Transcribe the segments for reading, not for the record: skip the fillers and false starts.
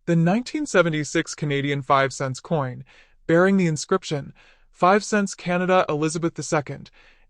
The 1976 Canadian 5 cents coin, bearing the inscription 5 cents Canada Elizabeth II,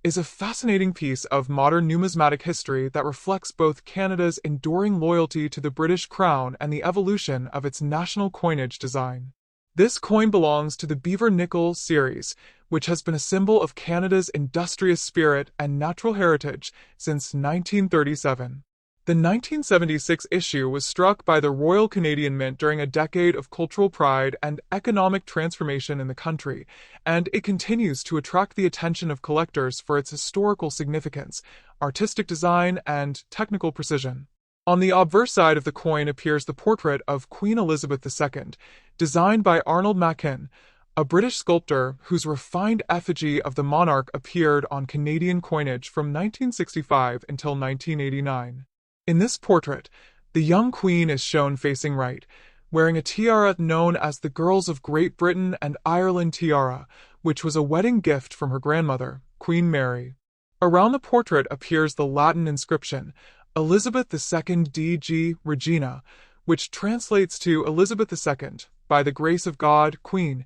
is a fascinating piece of modern numismatic history that reflects both Canada's enduring loyalty to the British Crown and the evolution of its national coinage design. This coin belongs to the Beaver Nickel series, which has been a symbol of Canada's industrious spirit and natural heritage since 1937. The 1976 issue was struck by the Royal Canadian Mint during a decade of cultural pride and economic transformation in the country, and it continues to attract the attention of collectors for its historical significance, artistic design, and technical precision. On the obverse side of the coin appears the portrait of Queen Elizabeth II, designed by Arnold Machin, a British sculptor whose refined effigy of the monarch appeared on Canadian coinage from 1965 until 1989. In this portrait, the young queen is shown facing right, wearing a tiara known as the Girls of Great Britain and Ireland tiara, which was a wedding gift from her grandmother, Queen Mary. Around the portrait appears the Latin inscription, Elizabeth II DG Regina, which translates to Elizabeth II, by the grace of God, Queen,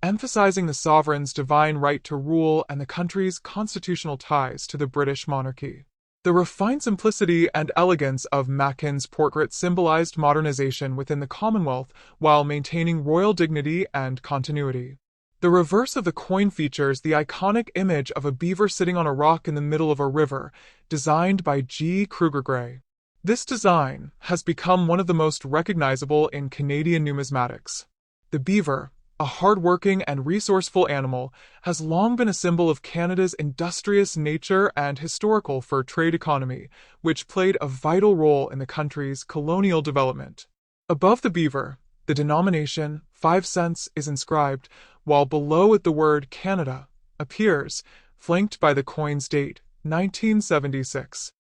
emphasizing the sovereign's divine right to rule and the country's constitutional ties to the British monarchy. The refined simplicity and elegance of Machin's portrait symbolized modernization within the Commonwealth while maintaining royal dignity and continuity. The reverse of the coin features the iconic image of a beaver sitting on a rock in the middle of a river, designed by G. Kruger Gray. This design has become one of the most recognizable in Canadian numismatics. The beaver, a hard-working and resourceful animal, has long been a symbol of Canada's industrious nature and historical fur trade economy, which played a vital role in the country's colonial development. Above the beaver, the denomination 5 cents is inscribed, while below it the word Canada appears, flanked by the coin's date, 1976.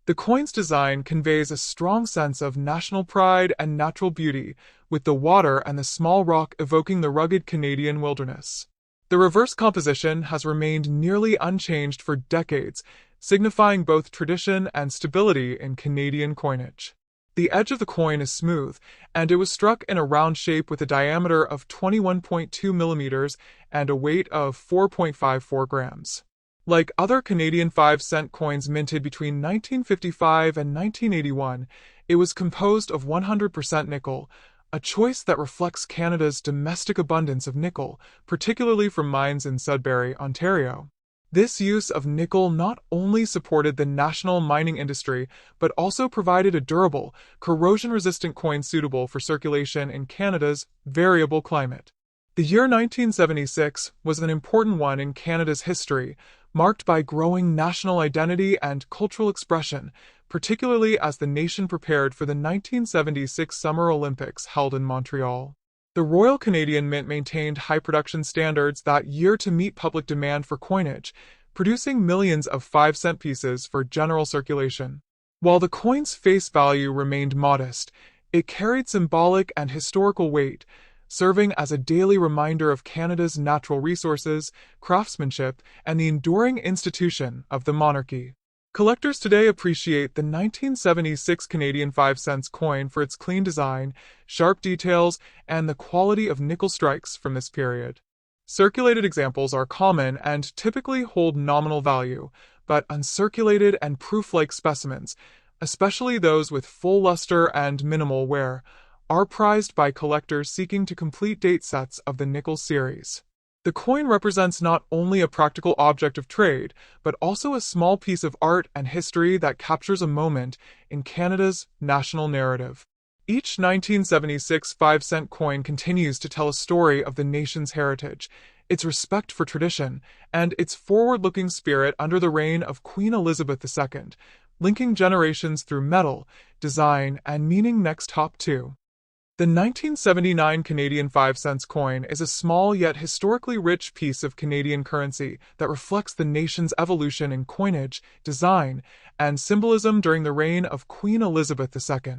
The coin's design conveys a strong sense of national pride and natural beauty, with the water and the small rock evoking the rugged Canadian wilderness. The reverse composition has remained nearly unchanged for decades, signifying both tradition and stability in Canadian coinage. The edge of the coin is smooth, and it was struck in a round shape with a diameter of 21.2 millimeters and a weight of 4.54 grams. Like other Canadian 5-cent coins minted between 1955 and 1981, it was composed of 100% nickel, a choice that reflects Canada's domestic abundance of nickel, particularly from mines in Sudbury, Ontario. This use of nickel not only supported the national mining industry, but also provided a durable, corrosion-resistant coin suitable for circulation in Canada's variable climate. The year 1976 was an important one in Canada's history, marked by growing national identity and cultural expression, particularly as the nation prepared for the 1976 Summer Olympics held in Montreal. The Royal Canadian Mint maintained high production standards that year to meet public demand for coinage, producing millions of 5-cent pieces for general circulation. While the coin's face value remained modest, it carried symbolic and historical weight, serving as a daily reminder of Canada's natural resources, craftsmanship, and the enduring institution of the monarchy. Collectors today appreciate the 1976 Canadian 5 cents coin for its clean design, sharp details, and the quality of nickel strikes from this period. Circulated examples are common and typically hold nominal value, but uncirculated and proof-like specimens, especially those with full luster and minimal wear, are prized by collectors seeking to complete date sets of the nickel series. The coin represents not only a practical object of trade, but also a small piece of art and history that captures a moment in Canada's national narrative. Each 1976 5-cent coin continues to tell a story of the nation's heritage, its respect for tradition, and its forward-looking spirit under the reign of Queen Elizabeth II, linking generations through metal, design, and meaning. Next, top 2. The 1979 Canadian 5 cents coin is a small yet historically rich piece of Canadian currency that reflects the nation's evolution in coinage, design, and symbolism during the reign of Queen Elizabeth II.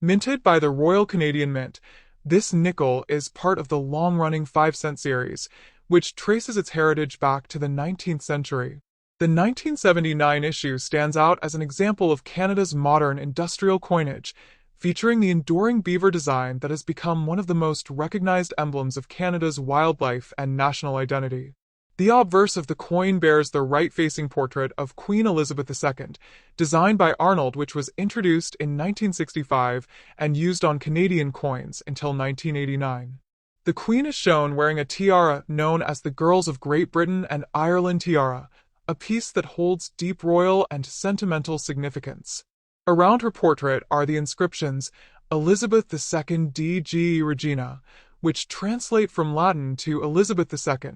Minted by the Royal Canadian Mint, this nickel is part of the long-running 5-cent series, which traces its heritage back to the 19th century. The 1979 issue stands out as an example of Canada's modern industrial coinage, featuring the enduring beaver design that has become one of the most recognized emblems of Canada's wildlife and national identity. The obverse of the coin bears the right-facing portrait of Queen Elizabeth II, designed by Arnold, which was introduced in 1965 and used on Canadian coins until 1989. The Queen is shown wearing a tiara known as the Girls of Great Britain and Ireland tiara, a piece that holds deep royal and sentimental significance. Around her portrait are the inscriptions Elizabeth II DG Regina, which translate from Latin to Elizabeth II,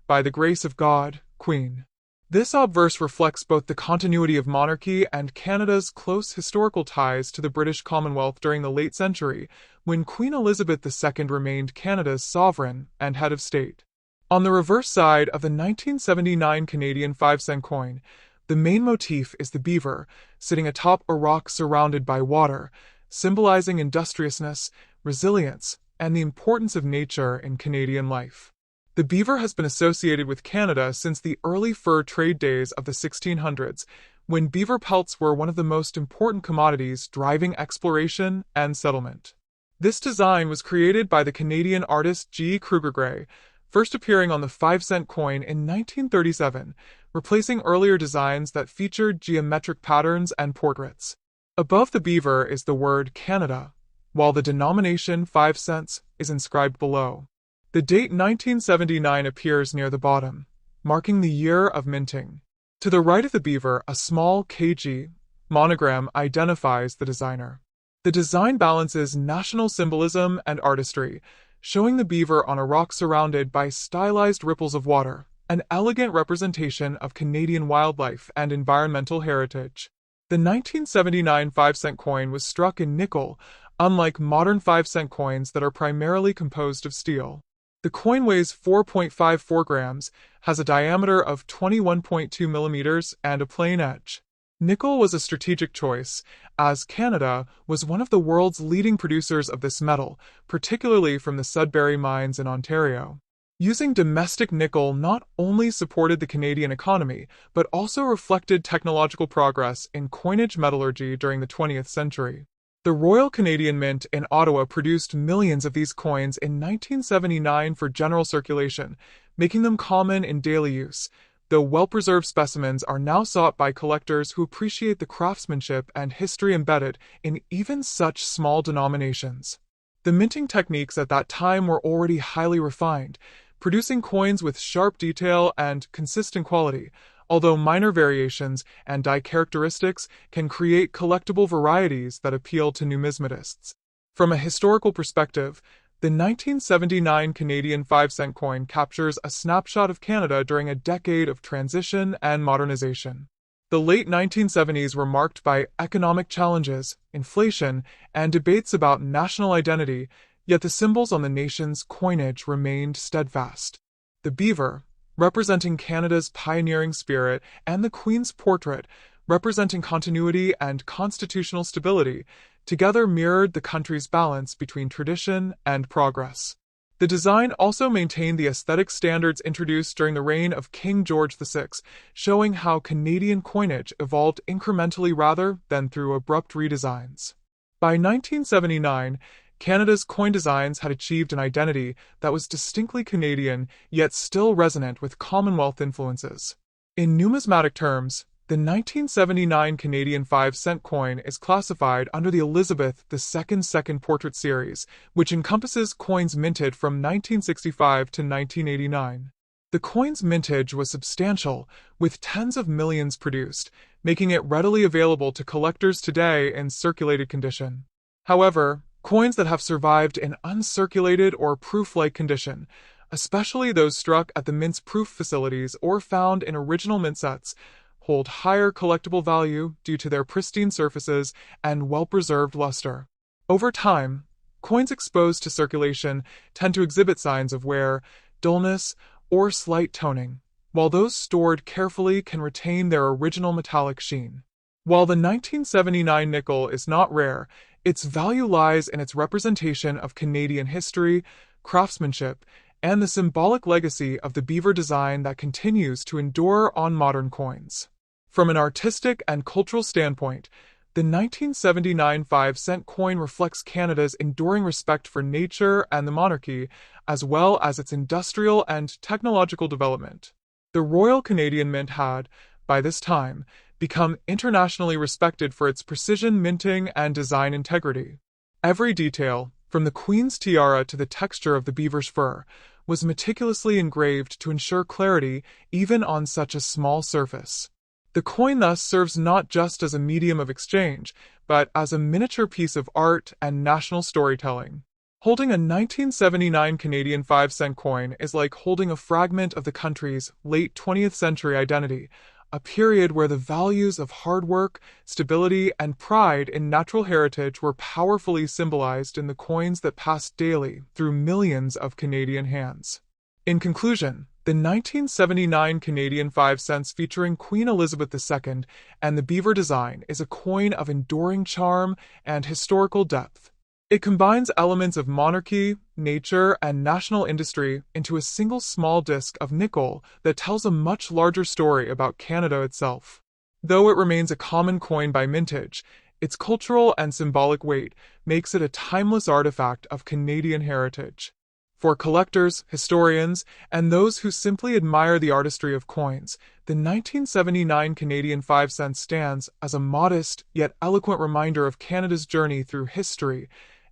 by the grace of God, Queen. This obverse reflects both the continuity of monarchy and Canada's close historical ties to the British Commonwealth during the late century, when Queen Elizabeth II remained Canada's sovereign and head of state. On the reverse side of the 1979 Canadian 5-cent coin, the main motif is the beaver, sitting atop a rock surrounded by water, symbolizing industriousness, resilience, and the importance of nature in Canadian life. The beaver has been associated with Canada since the early fur trade days of the 1600s, when beaver pelts were one of the most important commodities driving exploration and settlement. This design was created by the Canadian artist G. Kruger Gray, first appearing on the 5-cent coin in 1937, replacing earlier designs that featured geometric patterns and portraits. Above the beaver is the word Canada, while the denomination 5 cents is inscribed below. The date 1979 appears near the bottom, marking the year of minting. To the right of the beaver, a small KG monogram identifies the designer. The design balances national symbolism and artistry, showing the beaver on a rock surrounded by stylized ripples of water, an elegant representation of Canadian wildlife and environmental heritage. The 1979 5-cent coin was struck in nickel, unlike modern 5-cent coins that are primarily composed of steel. The coin weighs 4.54 grams, has a diameter of 21.2 millimeters, and a plain edge. Nickel was a strategic choice, as Canada was one of the world's leading producers of this metal, particularly from the Sudbury mines in Ontario. Using domestic nickel not only supported the Canadian economy, but also reflected technological progress in coinage metallurgy during the 20th century. The Royal Canadian Mint in Ottawa produced millions of these coins in 1979 for general circulation, making them common in daily use, though well-preserved specimens are now sought by collectors who appreciate the craftsmanship and history embedded in even such small denominations. The minting techniques at that time were already highly refined, producing coins with sharp detail and consistent quality, although minor variations and die characteristics can create collectible varieties that appeal to numismatists. From a historical perspective, the 1979 Canadian 5-cent coin captures a snapshot of Canada during a decade of transition and modernization. The late 1970s were marked by economic challenges, inflation, and debates about national identity, yet the symbols on the nation's coinage remained steadfast. The beaver, representing Canada's pioneering spirit, and the Queen's portrait, representing continuity and constitutional stability, together mirrored the country's balance between tradition and progress. The design also maintained the aesthetic standards introduced during the reign of King George VI, showing how Canadian coinage evolved incrementally rather than through abrupt redesigns. By 1979, Canada's coin designs had achieved an identity that was distinctly Canadian, yet still resonant with Commonwealth influences. In numismatic terms, the 1979 Canadian 5-cent coin is classified under the Elizabeth II Second Portrait Series, which encompasses coins minted from 1965 to 1989. The coin's mintage was substantial, with tens of millions produced, making it readily available to collectors today in circulated condition. However, coins that have survived in uncirculated or proof-like condition, especially those struck at the mint's proof facilities or found in original mint sets, hold higher collectible value due to their pristine surfaces and well-preserved luster. Over time, coins exposed to circulation tend to exhibit signs of wear, dullness, or slight toning, while those stored carefully can retain their original metallic sheen. While the 1979 nickel is not rare, its value lies in its representation of Canadian history, craftsmanship, and the symbolic legacy of the beaver design that continues to endure on modern coins. From an artistic and cultural standpoint, The 1979 5-cent coin reflects Canada's enduring respect for nature and the monarchy, as well as its industrial and technological development. The Royal Canadian Mint had, by this time, become internationally respected for its precision minting and design integrity. Every detail, from the Queen's tiara to the texture of the beaver's fur, was meticulously engraved to ensure clarity even on such a small surface. The coin thus serves not just as a medium of exchange, but as a miniature piece of art and national storytelling. Holding a 1979 Canadian 5-cent coin is like holding a fragment of the country's late 20th century identity, a period where the values of hard work, stability, and pride in natural heritage were powerfully symbolized in the coins that passed daily through millions of Canadian hands. In conclusion, the 1979 Canadian 5 cents featuring Queen Elizabeth II and the beaver design is a coin of enduring charm and historical depth. It combines elements of monarchy, nature, and national industry into a single small disc of nickel that tells a much larger story about Canada itself. Though it remains a common coin by mintage, its cultural and symbolic weight makes it a timeless artifact of Canadian heritage. For collectors, historians, and those who simply admire the artistry of coins, the 1979 Canadian 5 cents stands as a modest yet eloquent reminder of Canada's journey through history,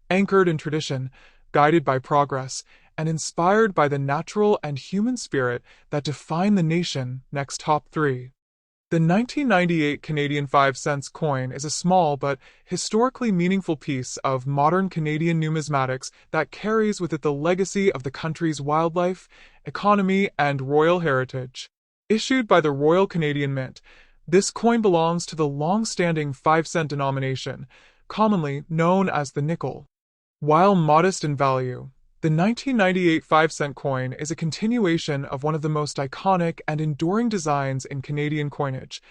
anchored in tradition, guided by progress, and inspired by the natural and human spirit that define the nation. Next top 3. The 1998 Canadian 5 cents coin is a small but historically meaningful piece of modern Canadian numismatics that carries with it the legacy of the country's wildlife, economy, and royal heritage. Issued by the Royal Canadian Mint, this coin belongs to the long-standing 5-cent denomination, commonly known as the nickel. While modest in value, the 1998 5-cent coin is a continuation of one of the most iconic and enduring designs in Canadian coinage,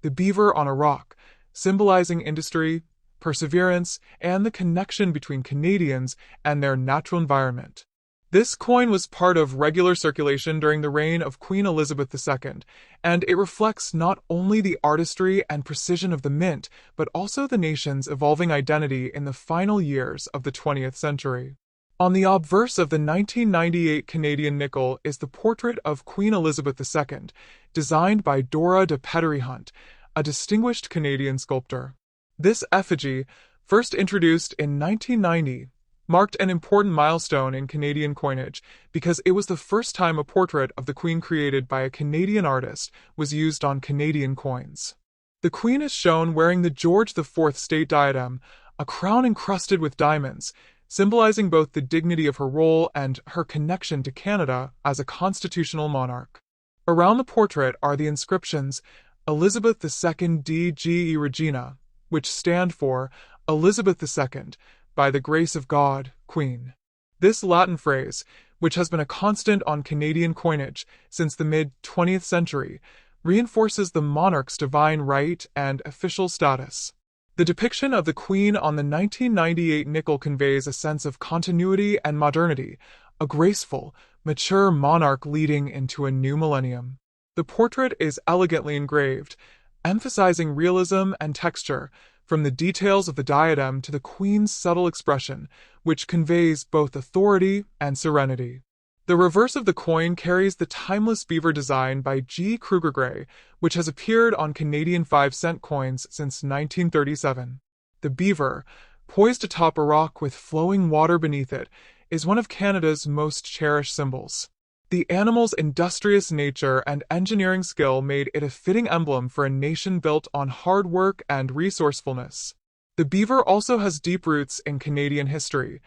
the beaver on a rock, symbolizing industry, perseverance, and the connection between Canadians and their natural environment. This coin was part of regular circulation during the reign of Queen Elizabeth II, and it reflects not only the artistry and precision of the mint, but also the nation's evolving identity in the final years of the 20th century. On the obverse of the 1998 Canadian nickel is the portrait of Queen Elizabeth II, designed by Dora de Pedery-Hunt, a distinguished Canadian sculptor. This effigy, first introduced in 1990, marked an important milestone in Canadian coinage because it was the first time a portrait of the Queen created by a Canadian artist was used on Canadian coins. The Queen is shown wearing the George IV state diadem, a crown encrusted with diamonds, symbolizing both the dignity of her role and her connection to Canada as a constitutional monarch. Around the portrait are the inscriptions Elizabeth II DGE Regina, which stand for Elizabeth II, by the grace of God, Queen. This Latin phrase, which has been a constant on Canadian coinage since the mid-20th century, reinforces the monarch's divine right and official status. The depiction of the Queen on the 1998 nickel conveys a sense of continuity and modernity, a graceful, mature monarch leading into a new millennium. The portrait is elegantly engraved, emphasizing realism and texture, from the details of the diadem to the Queen's subtle expression, which conveys both authority and serenity. The reverse of the coin carries the timeless beaver design by G. Kruger Gray, which has appeared on Canadian 5-cent coins since 1937. The beaver, poised atop a rock with flowing water beneath it, is one of Canada's most cherished symbols. The animal's industrious nature and engineering skill made it a fitting emblem for a nation built on hard work and resourcefulness. The beaver also has deep roots in Canadian history.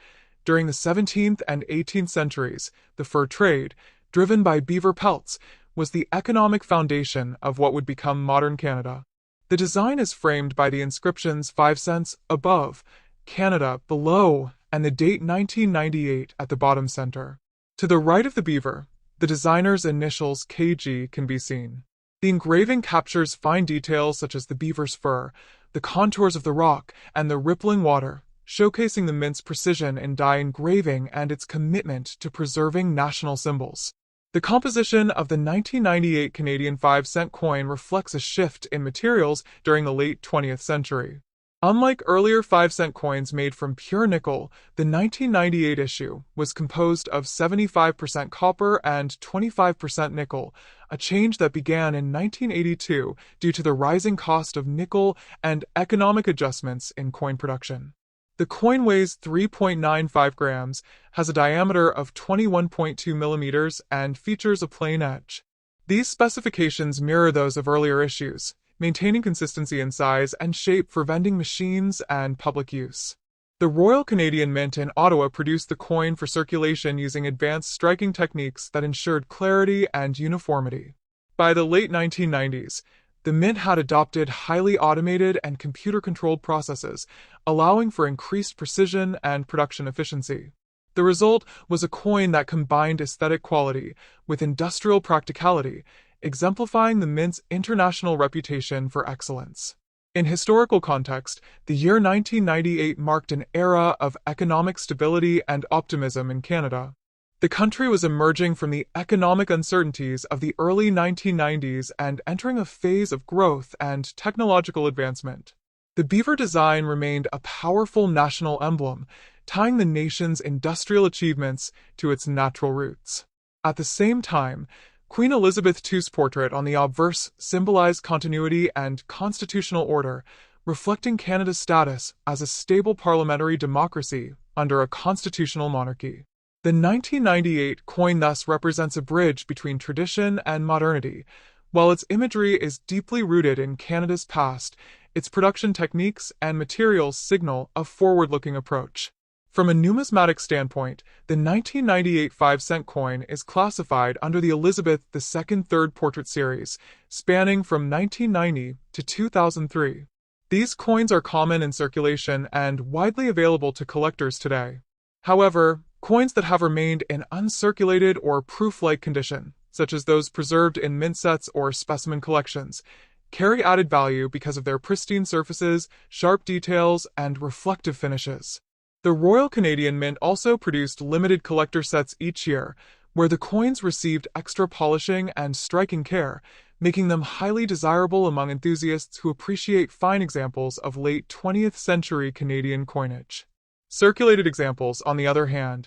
During the 17th and 18th centuries, the fur trade, driven by beaver pelts, was the economic foundation of what would become modern Canada. The design is framed by the inscriptions 5 cents above, Canada below, and the date 1998 at the bottom center. To the right of the beaver, the designer's initials KG can be seen. The engraving captures fine details such as the beaver's fur, the contours of the rock, and the rippling water, showcasing the mint's precision in die engraving and its commitment to preserving national symbols. The composition of the 1998 Canadian 5-cent coin reflects a shift in materials during the late 20th century. Unlike earlier 5-cent coins made from pure nickel, the 1998 issue was composed of 75% copper and 25% nickel, a change that began in 1982 due to the rising cost of nickel and economic adjustments in coin production. The coin weighs 3.95 grams, has a diameter of 21.2 millimeters, and features a plain edge. These specifications mirror those of earlier issues, maintaining consistency in size and shape for vending machines and public use. The Royal Canadian Mint in Ottawa produced the coin for circulation using advanced striking techniques that ensured clarity and uniformity. By the late 1990s, the Mint had adopted highly automated and computer-controlled processes, allowing for increased precision and production efficiency. The result was a coin that combined aesthetic quality with industrial practicality, exemplifying the Mint's international reputation for excellence. In historical context, the year 1998 marked an era of economic stability and optimism in Canada. The country was emerging from the economic uncertainties of the early 1990s and entering a phase of growth and technological advancement. The beaver design remained a powerful national emblem, tying the nation's industrial achievements to its natural roots. At the same time, Queen Elizabeth II's portrait on the obverse symbolized continuity and constitutional order, reflecting Canada's status as a stable parliamentary democracy under a constitutional monarchy. The 1998 coin thus represents a bridge between tradition and modernity. While its imagery is deeply rooted in Canada's past, its production techniques and materials signal a forward-looking approach. From a numismatic standpoint, the 1998 5-cent coin is classified under the Elizabeth II Third Portrait Series, spanning from 1990 to 2003. These coins are common in circulation and widely available to collectors today. However, coins that have remained in uncirculated or proof-like condition, such as those preserved in mint sets or specimen collections, carry added value because of their pristine surfaces, sharp details, and reflective finishes. The Royal Canadian Mint also produced limited collector sets each year, where the coins received extra polishing and striking care, making them highly desirable among enthusiasts who appreciate fine examples of late 20th century Canadian coinage. Circulated examples, on the other hand,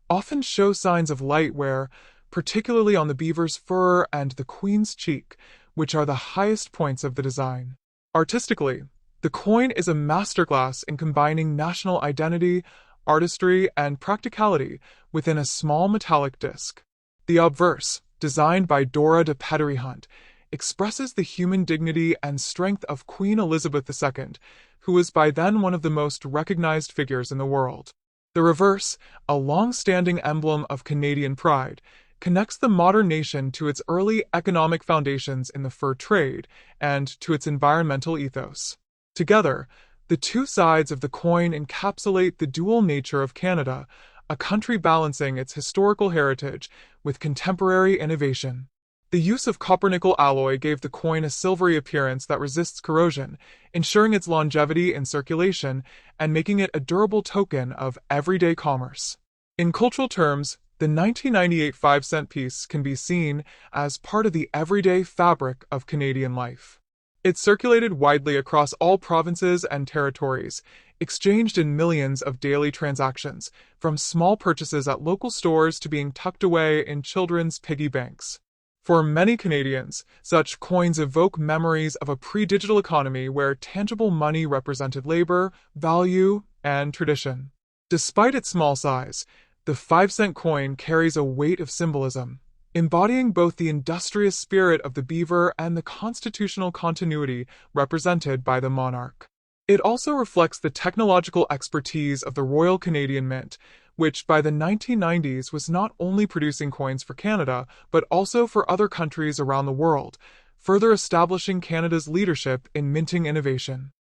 often show signs of light wear, particularly on the beaver's fur and the queen's cheek, which are the highest points of the design. Artistically, the coin is a masterclass in combining national identity, artistry, and practicality within a small metallic disc. The obverse, designed by Dora de Pettery Hunt, expresses the human dignity and strength of Queen Elizabeth II, who was by then one of the most recognized figures in the world. The reverse, a long-standing emblem of Canadian pride, connects the modern nation to its early economic foundations in the fur trade and to its environmental ethos. Together, the two sides of the coin encapsulate the dual nature of Canada, a country balancing its historical heritage with contemporary innovation. The use of copper-nickel alloy gave the coin a silvery appearance that resists corrosion, ensuring its longevity in circulation and making it a durable token of everyday commerce. In cultural terms, the 1998 5-cent piece can be seen as part of the everyday fabric of Canadian life. It circulated widely across all provinces and territories, exchanged in millions of daily transactions, from small purchases at local stores to being tucked away in children's piggy banks. For many Canadians, such coins evoke memories of a pre-digital economy where tangible money represented labor, value, and tradition. Despite its small size, the 5-cent coin carries a weight of symbolism, embodying both the industrious spirit of the beaver and the constitutional continuity represented by the monarch. It also reflects the technological expertise of the Royal Canadian Mint, which by the 1990s was not only producing coins for Canada, but also for other countries around the world, further establishing Canada's leadership in minting innovation.